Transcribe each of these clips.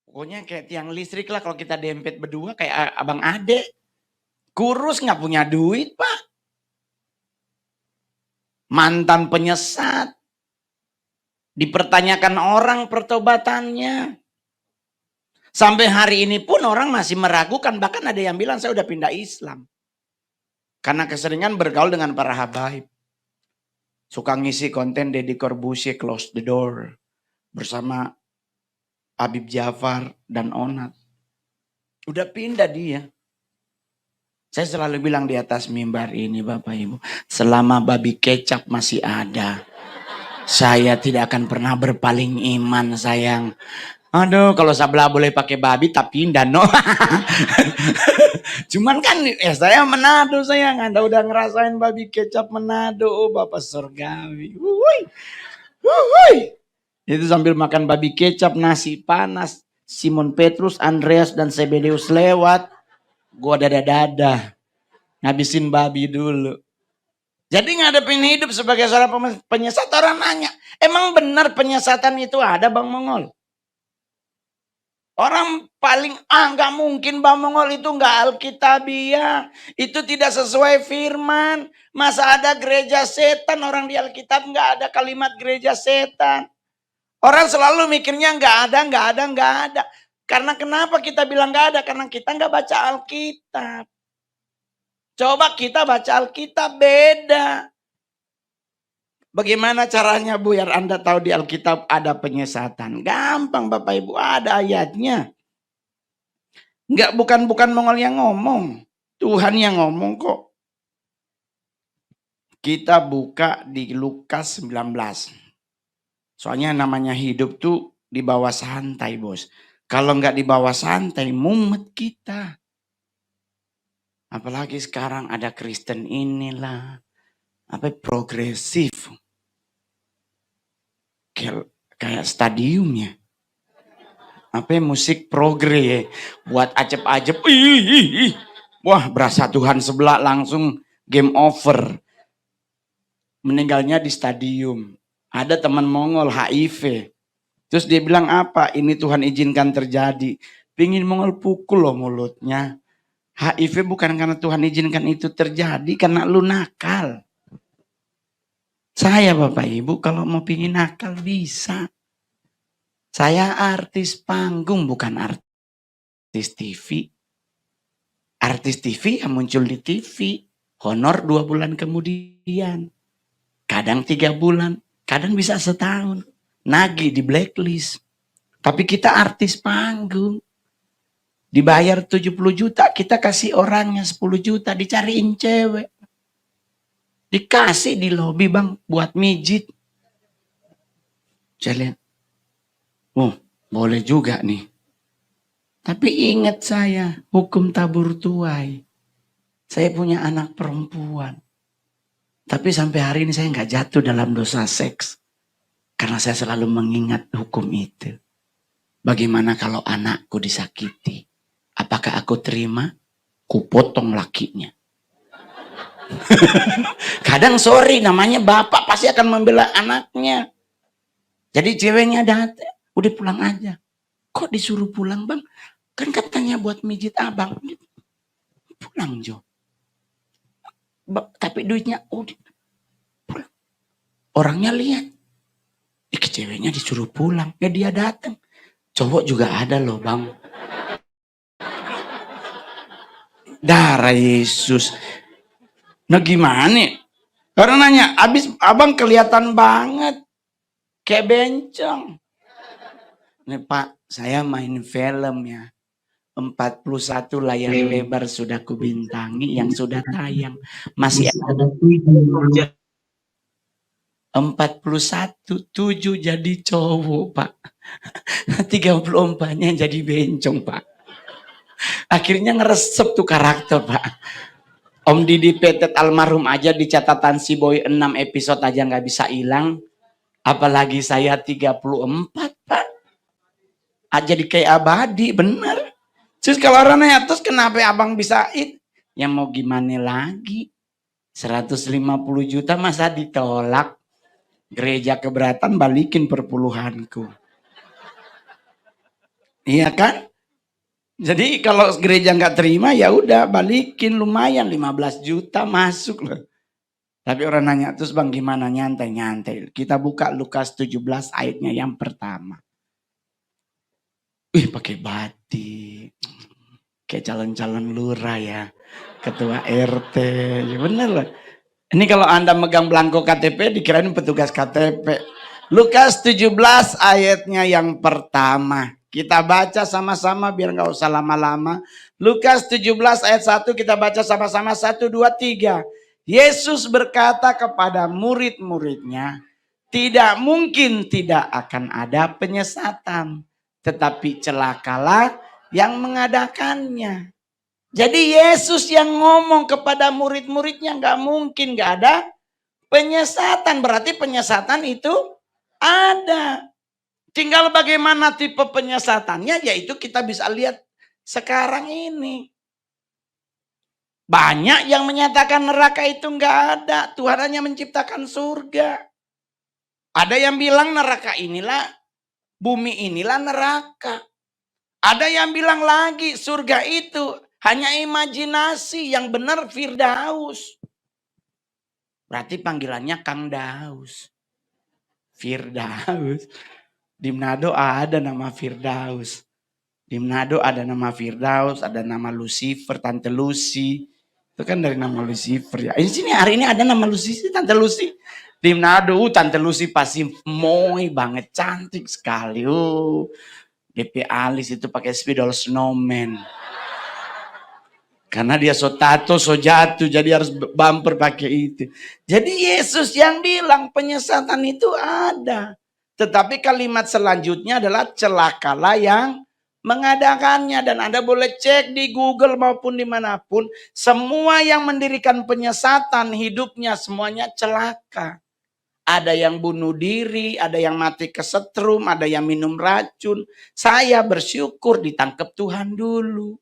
Pokoknya kayak tiang listrik lah kalau kita dempet berdua kayak abang adek. Kurus nggak punya duit, Pak. Mantan penyesat. Dipertanyakan orang pertobatannya. Sampai hari ini pun orang masih meragukan. Bahkan ada yang bilang saya udah pindah Islam. Karena keseringan bergaul dengan para habaib. Suka ngisi konten Deddy Corbuzier Close the Door. Bersama Habib Jafar dan Onat. Udah pindah dia. Saya selalu bilang di atas mimbar ini Bapak Ibu. Selama babi kecap masih ada. Saya tidak akan pernah berpaling iman sayang. Aduh kalau sebelah boleh pakai babi tak pindah no. Cuman kan ya saya Manado sayang. Anda udah ngerasain babi kecap Manado. Oh Bapak surgawi. Itu sambil makan babi kecap, nasi panas. Simon Petrus, Andreas dan Zebedeus lewat. Gua dada-dada. Ngabisin babi dulu. Jadi ngadepin hidup sebagai seorang penyesat, orang nanya, emang benar penyesatan itu ada Bang Mongol? Orang paling, nggak mungkin Bang Mongol itu nggak Alkitabiah. Itu tidak sesuai firman. Masa ada gereja setan, orang di Alkitab nggak ada kalimat gereja setan. Orang selalu mikirnya nggak ada. Karena kenapa kita bilang nggak ada? Karena kita nggak baca Alkitab. Coba kita baca Alkitab beda. Bagaimana caranya biar Anda tahu di Alkitab ada penyesatan? Gampang Bapak Ibu, ada ayatnya. Bukan Mongol yang ngomong. Tuhan yang ngomong kok. Kita buka di Lukas 19. Soalnya namanya hidup tuh di bawah santai bos. Kalau nggak di bawah santai, mumet kita. Apalagi sekarang ada Kristen inilah. Progresif. Kayak stadiumnya. Musik progre. Buat acep-acep. Wah berasa Tuhan sebelah langsung game over. Meninggalnya di stadium. Ada teman Mongol HIV. Terus dia bilang apa? Ini Tuhan izinkan terjadi. Pingin Mongol pukul loh mulutnya. HIV bukan karena Tuhan izinkan itu terjadi, karena lu nakal. Saya Bapak Ibu kalau mau pingin nakal bisa. Saya artis panggung bukan artis TV. Artis TV yang muncul di TV. Honor 2 bulan kemudian. Kadang 3 bulan. Kadang bisa setahun. Nagih di blacklist. Tapi kita artis panggung. Dibayar 70 juta, kita kasih orangnya 10 juta, dicariin cewek. Dikasih di lobi Bang, buat mijit. Saya lihat, boleh juga nih. Tapi ingat saya, hukum tabur tuai. Saya punya anak perempuan. Tapi sampai hari ini saya nggak jatuh dalam dosa seks. Karena saya selalu mengingat hukum itu. Bagaimana kalau anakku disakiti? Apakah aku terima? Kupotong lakinya. Kadang sorry namanya bapak pasti akan membela anaknya. Jadi ceweknya datang, udah pulang aja. Kok disuruh pulang Bang? Kan katanya buat mijit abang. Pulang Jo. Tapi duitnya udah pulang. Orangnya lihat. Ceweknya disuruh pulang. Ya dia datang. Cowok juga ada loh Bang. Darah Yesus. Nah gimana? Orang nanya, abis abang kelihatan banget. Kayak bencong. Nih Pak, saya main film ya. 41 layar lebar sudah kubintangi yang sudah tayang. Masih ada 41, 7 jadi cowok Pak. 34-nya jadi bencong Pak. Akhirnya ngeresep tuh karakter Pak. Om Didi Petet almarhum aja di catatan si Boy 6 episode aja nggak bisa hilang. Apalagi saya 34 Pak. Jadi kayak abadi bener. Terus kalau orang nanya, terus kenapa abang bisa ya mau gimana lagi? 150 juta masa ditolak? Gereja keberatan balikin perpuluhanku. Iya kan? Jadi kalau gereja nggak terima ya udah balikin, lumayan 15 juta masuk loh. Tapi orang nanya, terus Bang gimana? Nyantai-nyantai. Kita buka Lukas 17 ayatnya yang pertama. Wih pakai batik. Kayak calon-calon lurah ya. Ketua RT. Ya bener loh. Ini kalau Anda megang belangko KTP dikirain petugas KTP. Lukas 17 ayatnya yang pertama. Kita baca sama-sama biar nggak usah lama-lama. Lukas 17 ayat 1 kita baca sama-sama. 1, 2, 3. Yesus berkata kepada murid-muridnya, tidak mungkin tidak akan ada penyesatan. Tetapi celakalah yang mengadakannya. Jadi Yesus yang ngomong kepada murid-muridnya, nggak mungkin nggak ada penyesatan. Berarti penyesatan itu ada. Tinggal bagaimana tipe penyesatannya, yaitu kita bisa lihat sekarang ini. Banyak yang menyatakan neraka itu nggak ada. Tuhan hanya menciptakan surga. Ada yang bilang neraka inilah, bumi inilah neraka. Ada yang bilang lagi surga itu hanya imajinasi, yang benar Firdaus. Berarti panggilannya Kang Daus. Firdaus. Di Manado ada nama Firdaus. Di Manado ada nama Firdaus, ada nama Lucifer, Tante Lucy. Itu kan dari nama Lucifer ya. Ini sini hari ini ada nama Lucy, Tante Lucy. Di Manado, Tante Lucy pasti moy banget, cantik sekali. DP alis itu pakai spidol snowman. Karena dia so tato, so jatuh, jadi harus bumper pakai itu. Jadi Yesus yang bilang penyesatan itu ada. Tetapi kalimat selanjutnya adalah celakalah yang mengadakannya. Dan Anda boleh cek di Google maupun dimanapun. Semua yang mendirikan penyesatan hidupnya semuanya celaka. Ada yang bunuh diri, ada yang mati kesetrum, ada yang minum racun. Saya bersyukur ditangkap Tuhan dulu.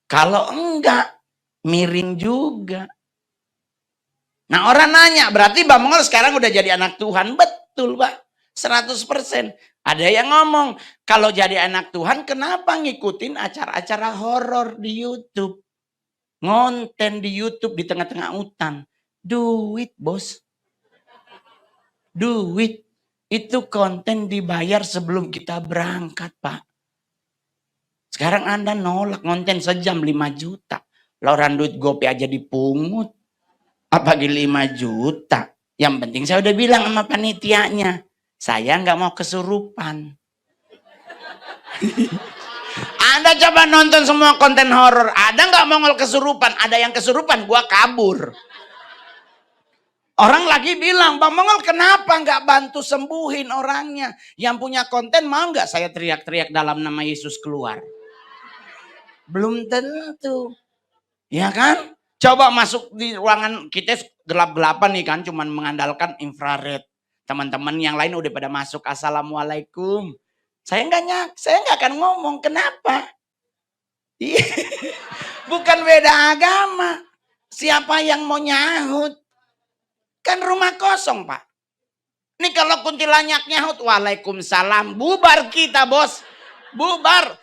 Kalau enggak, miring juga. Nah orang nanya, berarti Bang Mongol sekarang udah jadi anak Tuhan. Betul Pak, 100%. Ada yang ngomong, kalau jadi anak Tuhan kenapa ngikutin acara-acara horor di YouTube? Ngonten di YouTube di tengah-tengah hutan. Duit bos. Duit. Itu konten dibayar sebelum kita berangkat Pak. Sekarang Anda nolak ngonten sejam 5 juta. Loran duit GoPay aja dipungut. Apalagi 5 juta. Yang penting saya udah bilang sama panitianya. Saya nggak mau kesurupan. Anda coba nonton semua konten horor. Ada nggak Mongol kesurupan? Ada yang kesurupan, gua kabur. Orang lagi bilang, Bang Mongol kenapa nggak bantu sembuhin orangnya? Yang punya konten mau nggak saya teriak-teriak dalam nama Yesus keluar? Belum tentu. Ya kan? Coba masuk di ruangan kita gelap-gelapan nih kan, cuman mengandalkan infrared. Teman-teman yang lain udah pada masuk, assalamualaikum. Saya nggak akan ngomong kenapa. Bukan beda agama. Siapa yang mau nyahut? Kan rumah kosong Pak. Ini kalau kuntilanak nyahut, waalaikumsalam. Bubar kita bos. Bubar.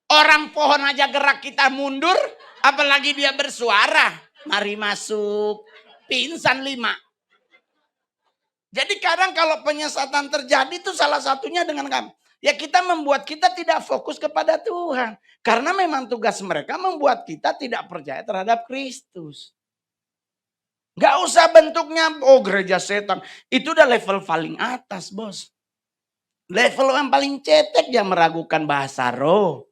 Orang pohon aja gerak kita mundur. Apalagi dia bersuara. Mari masuk. Pingsan 5. Jadi kadang kalau penyesatan terjadi itu salah satunya dengan kamu. Ya kita membuat kita tidak fokus kepada Tuhan. Karena memang tugas mereka membuat kita tidak percaya terhadap Kristus. Gak usah bentuknya, gereja setan. Itu udah level paling atas bos. Level yang paling cetek yang meragukan bahasa roh.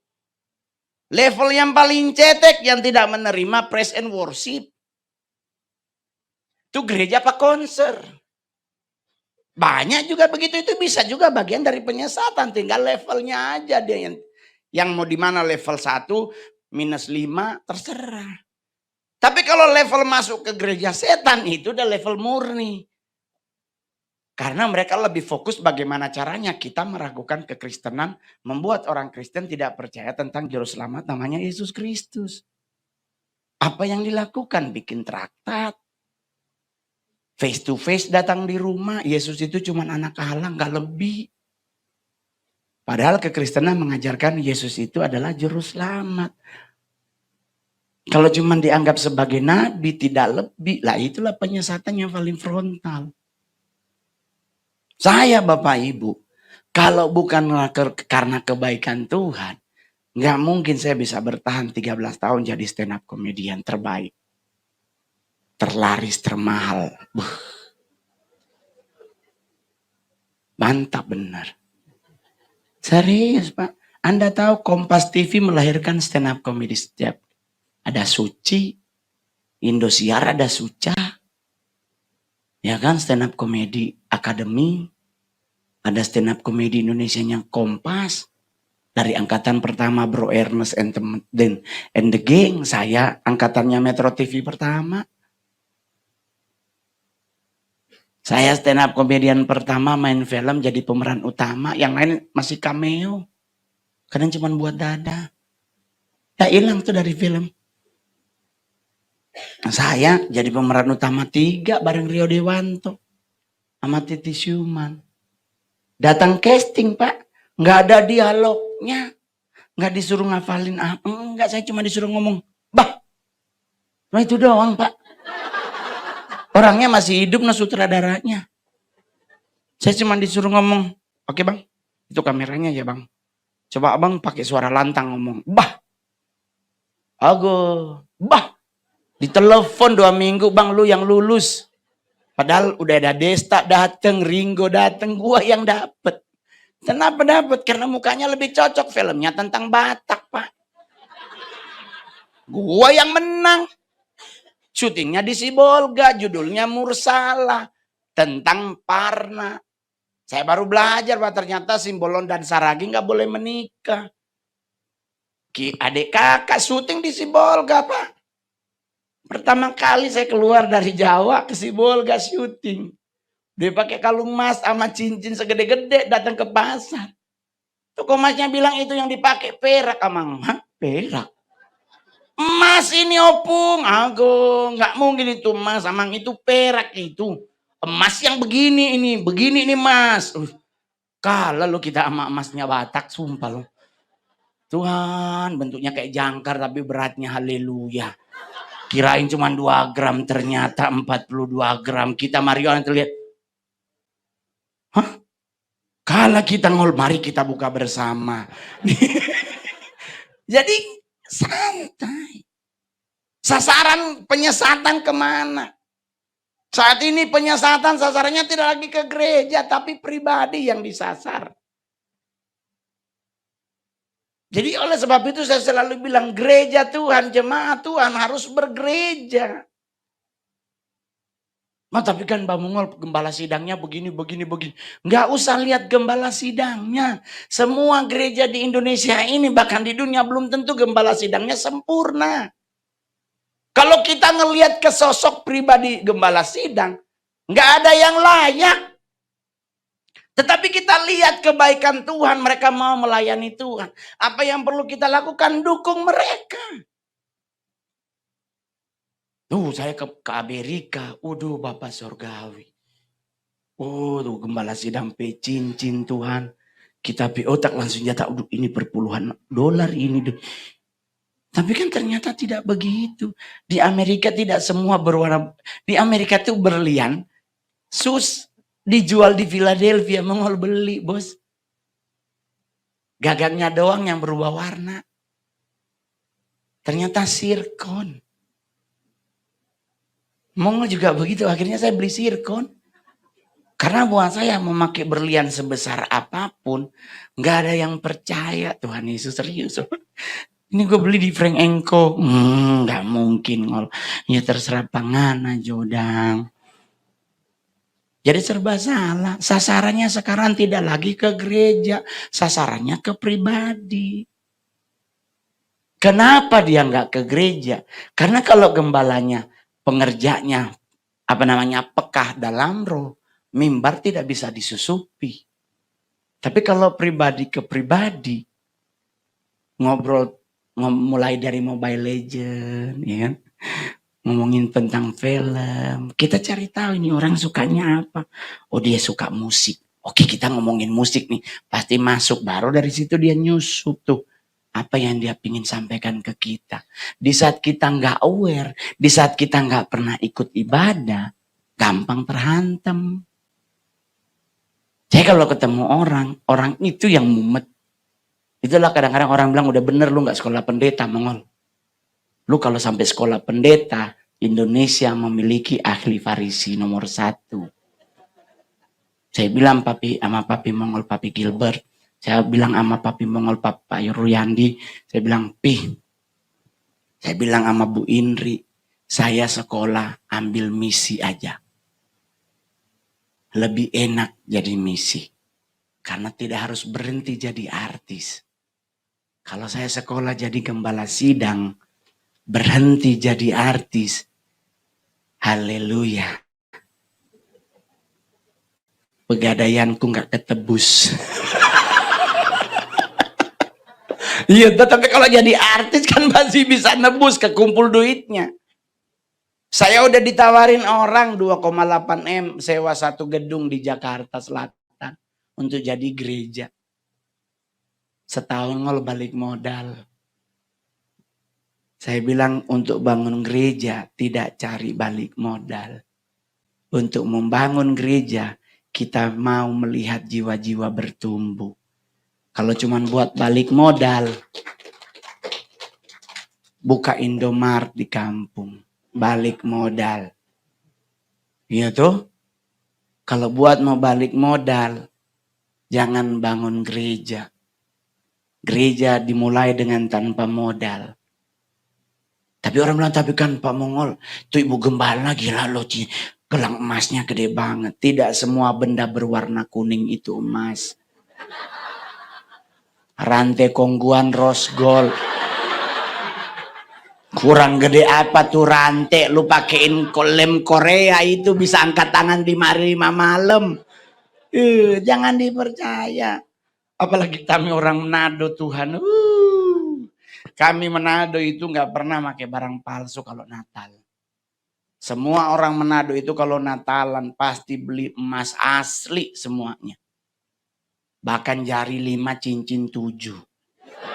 Level yang paling cetek yang tidak menerima praise and worship. Itu gereja apa konser? Banyak juga begitu, itu bisa juga bagian dari penyesatan. Tinggal levelnya aja dia yang mau di mana level 1 -5 terserah. Tapi kalau level masuk ke gereja setan itu udah level murni. Karena mereka lebih fokus bagaimana caranya kita meragukan kekristenan, membuat orang Kristen tidak percaya tentang juru selamat namanya Yesus Kristus. Apa yang dilakukan? Bikin traktat. Face to face datang di rumah, Yesus itu cuma anak Allah, gak lebih. Padahal kekristenan mengajarkan Yesus itu adalah juru selamat. Kalau cuma dianggap sebagai nabi, tidak lebih, lah itulah penyesatan yang paling frontal. Saya Bapak Ibu, kalau bukan karena kebaikan Tuhan, nggak mungkin saya bisa bertahan 13 tahun jadi stand up comedian terbaik. Terlaris, termahal. Mantap benar. Serius Pak. Anda tahu Kompas TV melahirkan stand up comedy setiap. Ada Suci, Indosiar ada Suca. Ya kan, stand up comedy Academy. Ada stand up comedy Indonesianya Kompas. Dari angkatan pertama Bro Ernest and the Gang. Saya angkatannya Metro TV pertama. Saya stand up comedian pertama main film jadi pemeran utama. Yang lain masih cameo. Kadang cuma buat dada. Ya hilang tuh dari film. Nah, saya jadi pemeran utama 3 bareng Rio Dewanto. Sama Titi Syuman. Datang casting Pak. Nggak ada dialognya. Nggak disuruh ngafalin apa. Enggak, saya cuma disuruh ngomong. Bah. Nah itu doang Pak. Orangnya masih hidup, nah sutradaranya. Saya cuma disuruh ngomong. Oke Bang, itu kameranya ya Bang. Coba Abang pakai suara lantang ngomong. Bah. Bah. Ditelepon 2 minggu, Bang lu yang lulus. Padahal udah ada Desta dateng, Ringo dateng, gua yang dapet. Kenapa dapet? Karena mukanya lebih cocok, filmnya tentang Batak Pak. Gua yang menang. Syutingnya di Sibolga, judulnya Mursala. Tentang Parna. Saya baru belajar Pak, ternyata Simbolon dan Saragi gak boleh menikah. Adik kakak syuting di Sibolga Pak. Pertama kali saya keluar dari Jawa ke Sibolga syuting. Dia pakai kalung emas sama cincin segede-gede datang ke pasar. Toko emasnya bilang itu yang dipakai perak. Amang, hah? Perak? Emas ini opung. Agung, nggak mungkin itu emas. Amang itu perak itu. Emas yang begini ini emas. Kalah lo kita sama emasnya Batak, sumpah lo. Tuhan, bentuknya kayak jangkar tapi beratnya haleluya. Kirain cuma 2 gram, ternyata 42 gram. Kita Marion terlihat. Hah? Kalau kita mari kita buka bersama. Jadi santai. Sasaran penyesatan kemana? Saat ini penyesatan sasarannya tidak lagi ke gereja, tapi pribadi yang disasar. Jadi oleh sebab itu saya selalu bilang gereja Tuhan, jemaat Tuhan harus bergereja. Nah, tapi kan Mbak Mungol gembala sidangnya begini. Nggak usah lihat gembala sidangnya. Semua gereja di Indonesia ini bahkan di dunia belum tentu gembala sidangnya sempurna. Kalau kita ngelihat ke sosok pribadi gembala sidang, nggak ada yang layak. Tetapi kita lihat kebaikan Tuhan, mereka mau melayani Tuhan. Apa yang perlu kita lakukan? Dukung mereka. Tuh saya ke Amerika, Bapak Surgawi. Tuh gembala sidang cincin Tuhan. Kita otak langsung jatah, ini berpuluhan dolar ini. Tapi kan ternyata tidak begitu. Di Amerika tidak semua berwarna. Di Amerika itu berlian, dijual di Philadelphia, Mongol beli bos. Gagangnya doang yang berubah warna. Ternyata zirkon. Mongol juga begitu, akhirnya saya beli zirkon. Karena buat saya memakai berlian sebesar apapun, nggak ada yang percaya. Tuhan Yesus serius. Ini gue beli di Frank Enko. Nggak mungkin ngol. Ya terserah pangana jodang. Jadi serba salah. Sasarannya sekarang tidak lagi ke gereja. Sasarannya ke pribadi. Kenapa dia nggak ke gereja? Karena kalau gembalanya, pengerjanya, pekah dalam roh, mimbar tidak bisa disusupi. Tapi kalau pribadi ke pribadi, ngobrol mulai dari Mobile Legends, ya kan? Ngomongin tentang film, kita cari tahu ini orang sukanya apa. Oh dia suka musik, Oke, kita ngomongin musik nih, pasti masuk. Baru dari situ dia nyusup tuh. Apa yang dia ingin sampaikan ke kita. Di saat kita nggak aware, di saat kita nggak pernah ikut ibadah, gampang terhantam. Saya kalau ketemu orang itu yang mumet. Itulah kadang-kadang orang bilang, udah bener lu nggak sekolah pendeta, Mongol. Lu kalau sampai sekolah pendeta, Indonesia memiliki ahli Farisi nomor 1. Saya bilang sama Papi Mongol, Papi Gilbert. Saya bilang sama Papi Mongol, Pak Ruyandi. Saya bilang, saya bilang sama Bu Indri, saya sekolah ambil misi aja. Lebih enak jadi misi. Karena tidak harus berhenti jadi artis. Kalau saya sekolah jadi gembala sidang, berhenti jadi artis. Haleluya. Pegadaianku gak ketebus. Iya, tapi kalau jadi artis kan masih bisa nebus kekumpul duitnya. Saya udah ditawarin orang 2,8 M sewa satu gedung di Jakarta Selatan untuk jadi gereja. Setahun ngol balik modal. Saya bilang untuk bangun gereja tidak cari balik modal. Untuk membangun gereja kita mau melihat jiwa-jiwa bertumbuh. Kalau cuma buat balik modal, buka Indomaret di kampung, balik modal. Iya tuh. Kalau buat mau balik modal, jangan bangun gereja. Gereja dimulai dengan tanpa modal. Tapi orang bilang, tapi kan Pak Mongol, tuh Ibu Gembala gila loh, gelang emasnya gede banget. Tidak semua benda berwarna kuning itu emas. Rantai kongguan rose gold. Kurang gede apa tuh rantai, lu pakein lem Korea itu bisa angkat tangan di 5 malam. Jangan dipercaya. Apalagi kami orang Manado Tuhan. Kami Manado itu nggak pernah pakai barang palsu kalau Natal. Semua orang Manado itu kalau Natalan pasti beli emas asli semuanya. Bahkan jari 5, cincin 7.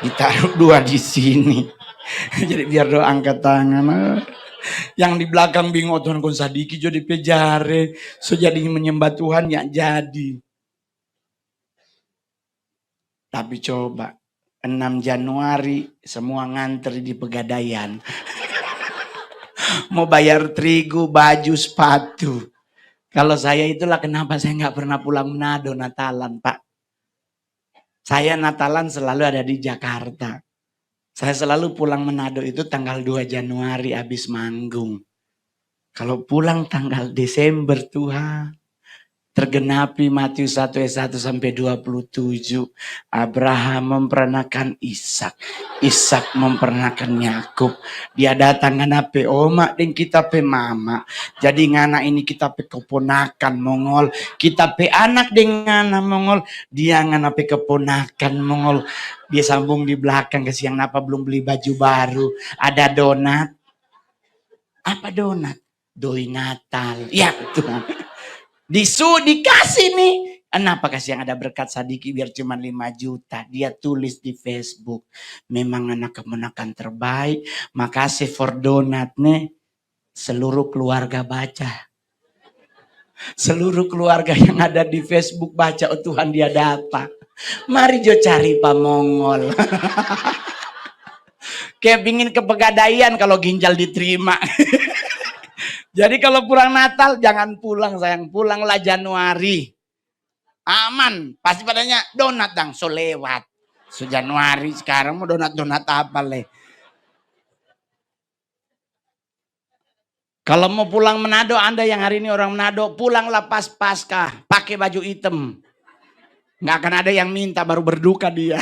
Ditaruh 2 di sini. Jadi biar doa angkat tangan. Yang di belakang bingung, Tuhan kun sadiki jadi pejare. So jadi menyembah Tuhan ya jadi. Tapi coba 6 Januari semua ngantri di Pegadaian. Mau bayar terigu, baju, sepatu. Kalau saya itulah kenapa saya nggak pernah pulang Manado Natalan, Pak. Saya Natalan selalu ada di Jakarta. Saya selalu pulang Manado itu tanggal 2 Januari habis manggung. Kalau pulang tanggal Desember Tuhan. Tergenapi Matius 1 ayat 1 sampai 27. Abraham memperanakan Ishak. Ishak memperanakan Yakub. Dia datang ngana pe oma dan kita pe mama. Jadi ngana ini kita pe keponakan Mongol. Kita pe anak dengan Mongol. Dia ngana pe keponakan Mongol. Dia sambung di belakang ke siang apa belum beli baju baru. Ada donat. Apa donat? Doi Natal. Ya Tuhan. Dikasih nih. Kenapa kasih yang ada berkat Sadiki biar cuma 5 juta. Dia tulis di Facebook. Memang anak kemenakan terbaik. Makasih for donat nih. Seluruh keluarga baca. Seluruh keluarga yang ada di Facebook baca. Oh Tuhan dia dapat. Mari jo cari Pak Mongol. Kayak pingin ke Pegadaian kalau ginjal diterima. Jadi kalau pulang Natal jangan pulang sayang, pulanglah Januari. Aman, pasti padanya donat dang, so lewat. So Januari sekarang mau donat-donat apa le? Kalau mau pulang Manado, Anda yang hari ini orang Manado, pulanglah pas Paskah, pakai baju hitam. Nggak akan ada yang minta, baru berduka dia.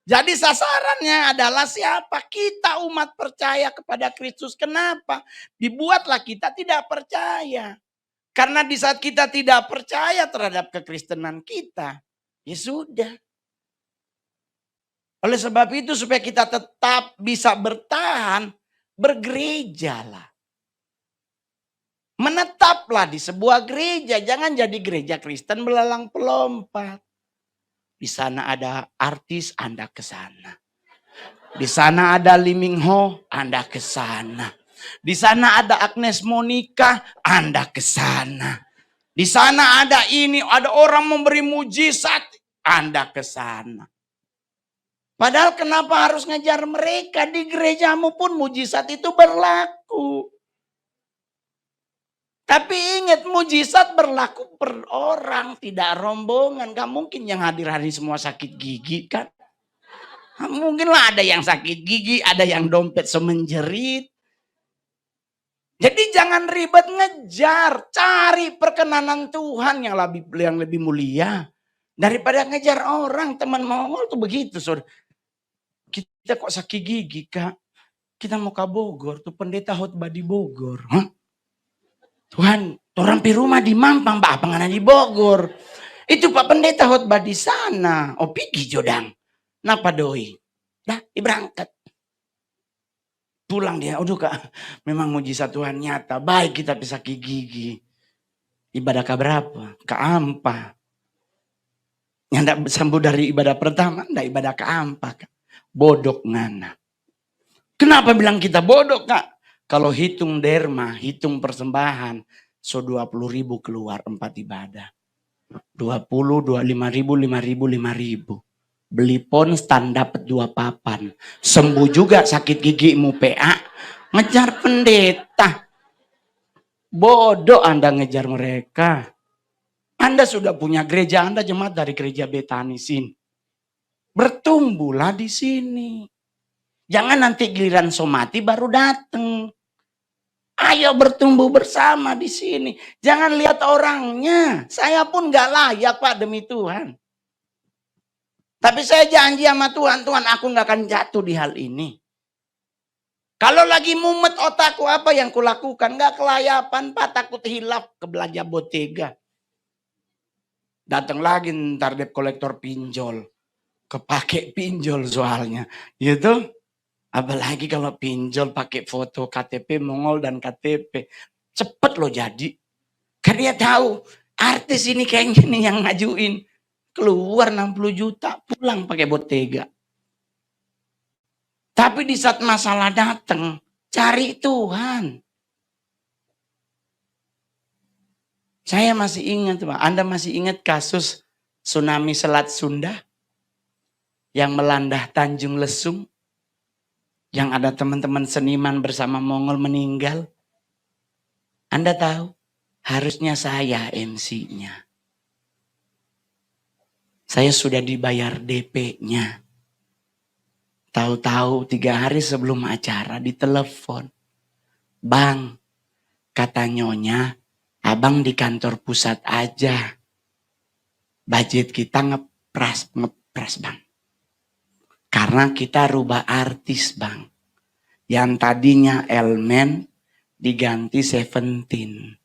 Jadi sasarannya adalah siapa? Kita umat percaya kepada Kristus. Kenapa? Dibuatlah kita tidak percaya. Karena di saat kita tidak percaya terhadap kekristenan kita, ya sudah. Oleh sebab itu supaya kita tetap bisa bertahan, bergerejalah. Menetaplah di sebuah gereja. Jangan jadi gereja Kristen belalang pelompat. Di sana ada artis, Anda ke sana. Di sana ada Lee Min Ho, Anda ke sana. Di sana ada Agnes Monica, Anda ke sana. Di sana ada ini, ada orang memberi mujizat, Anda ke sana. Padahal kenapa harus ngejar mereka? Di gerejamu pun mujizat itu berlaku. Tapi ingat, mujizat berlaku per orang, tidak rombongan. Gak mungkin yang hadir hari semua sakit gigi kan. Mungkinlah ada yang sakit gigi, ada yang dompet semenjerit. Jadi jangan ribet ngejar, cari perkenanan Tuhan yang lebih mulia. Daripada ngejar orang. Teman Mongol tuh begitu, saudara. Kita kok sakit gigi, Kak. Kita mau ke Bogor, tuh pendeta khotbah di Bogor. Hah? Tuhan, orang pi rumah di Mampang, Pak, apa ngana di Bogor? Itu Pak pendeta khotbah di sana. Oh, pergi jodang. Napa doi? Dah, berangkat. Pulang dia, aduh Kak, memang mujizat Tuhan nyata. Baik kita bisa gigi. Ibadah ke berapa? Ke ampa. Yang tidak sembuh dari ibadah pertama, tidak ibadah ke ampa. Kak. Bodok ngana. Kenapa bilang kita bodok, Kak? Kalau hitung derma, hitung persembahan, 20.000 keluar 4 ibadah. 20, 25.000, 5.000, 5.000. Beli ponstan dapat 2 papan. Sembuh juga sakit gigimu PA. Ngejar pendeta. Bodoh Anda ngejar mereka. Anda sudah punya gereja, Anda jemaat dari gereja Betani sini. Bertumbuhlah di sini. Jangan nanti giliran somati baru datang. Ayo bertumbuh bersama di sini. Jangan lihat orangnya. Saya pun gak layak Pak demi Tuhan. Tapi saya janji sama Tuhan, Tuhan aku gak akan jatuh di hal ini. Kalau lagi mumet otakku apa yang kulakukan? Gak kelayapan Pak, takut hilaf ke belanja botega. Datang lagi ntar debt kolektor pinjol. Kepake pinjol soalnya. Gitu. Apalagi kalau pinjol pakai foto KTP Mongol dan KTP. Cepet loh jadi. Kan dia tahu artis ini kayaknya nih yang ngajuin. Keluar 60 juta pulang pakai botega. Tapi di saat masalah datang, cari Tuhan. Saya masih ingat Pak, Anda masih ingat kasus tsunami Selat Sunda? Yang melanda Tanjung Lesung? Yang ada teman-teman seniman bersama Mongol meninggal. Anda tahu, harusnya saya MC-nya. Saya sudah dibayar DP-nya. Tahu-tahu 3 hari sebelum acara ditelepon. Bang, kata Nyonya, abang di kantor pusat aja. Budget kita ngepras bang. Karena kita rubah artis bang. Yang tadinya Elmen diganti 17.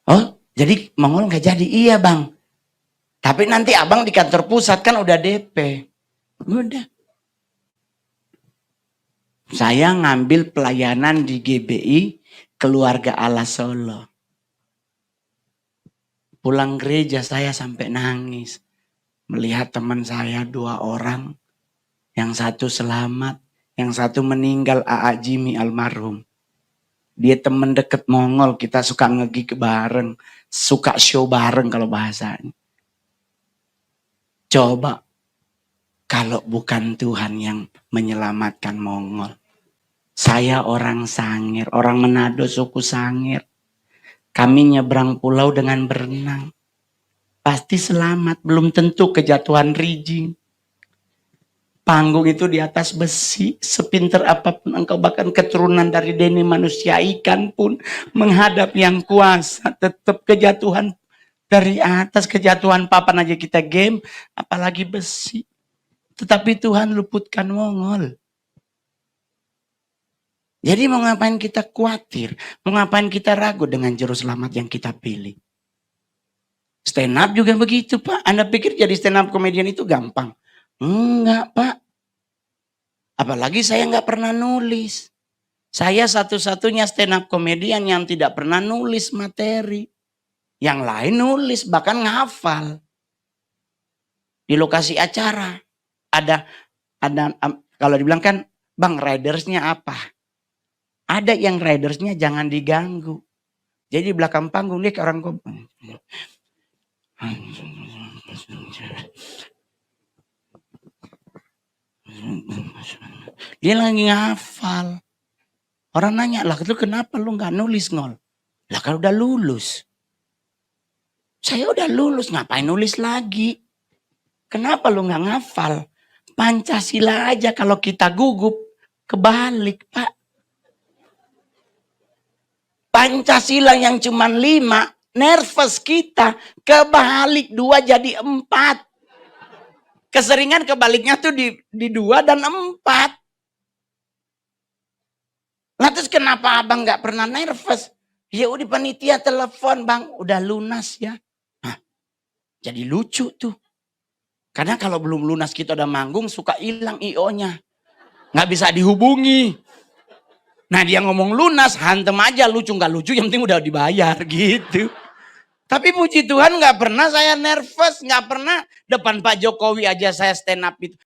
Oh jadi Mongol gak jadi? Iya bang. Tapi nanti abang di kantor pusat kan udah DP. Udah. Saya ngambil pelayanan di GBI Keluarga Allah Solo. Pulang gereja saya sampai nangis. Melihat teman saya 2 orang. Yang satu selamat. Yang satu meninggal, A.A. Jimmy almarhum. Dia teman deket Mongol. Kita suka ngegig bareng. Suka show bareng kalau bahasanya. Coba. Kalau bukan Tuhan yang menyelamatkan Mongol. Saya orang Sangir. Orang Manado suku Sangir. Kami nyebrang pulau dengan berenang. Pasti selamat, belum tentu kejatuhan rijing. Panggung itu di atas besi, sepinter apapun engkau bahkan keturunan dari deni manusia ikan pun menghadap yang kuasa. Tetap kejatuhan dari atas, kejatuhan papan aja kita game, apalagi besi. Tetapi Tuhan luputkan Mongol. Jadi mau ngapain kita khawatir, mau ngapain kita ragu dengan juru selamat yang kita pilih. Stand up juga begitu Pak. Anda pikir jadi stand up komedian itu gampang? Enggak Pak. Apalagi saya nggak pernah nulis. Saya satu-satunya stand up komedian yang tidak pernah nulis materi. Yang lain nulis, bahkan ngehafal. Di lokasi acara. Ada kalau dibilang kan, Bang, ridersnya apa? Ada yang ridersnya jangan diganggu. Jadi di belakang panggung dia kayak orang ngomong. Dia lagi ngafal. Orang nanya, lah itu kenapa lu gak nulis, Ngol? Lah kalau udah lulus. Saya udah lulus, ngapain nulis lagi? Kenapa lu gak ngafal? Pancasila aja kalau kita gugup, kebalik, Pak. Pancasila yang cuma 5, nervous kita, kebalik 2 jadi 4. Keseringan kebaliknya tuh di 2 dan 4. Lah terus kenapa abang gak pernah nervous? Ya udah panitia telepon, Bang, udah lunas ya. Hah, jadi lucu tuh. Karena kalau belum lunas kita udah manggung suka hilang IO-nya. Gak bisa dihubungi. Nah dia ngomong lunas, hantem aja, lucu gak lucu yang penting udah dibayar gitu. Tapi puji Tuhan gak pernah saya nervous, gak pernah depan Pak Jokowi aja saya stand up itu.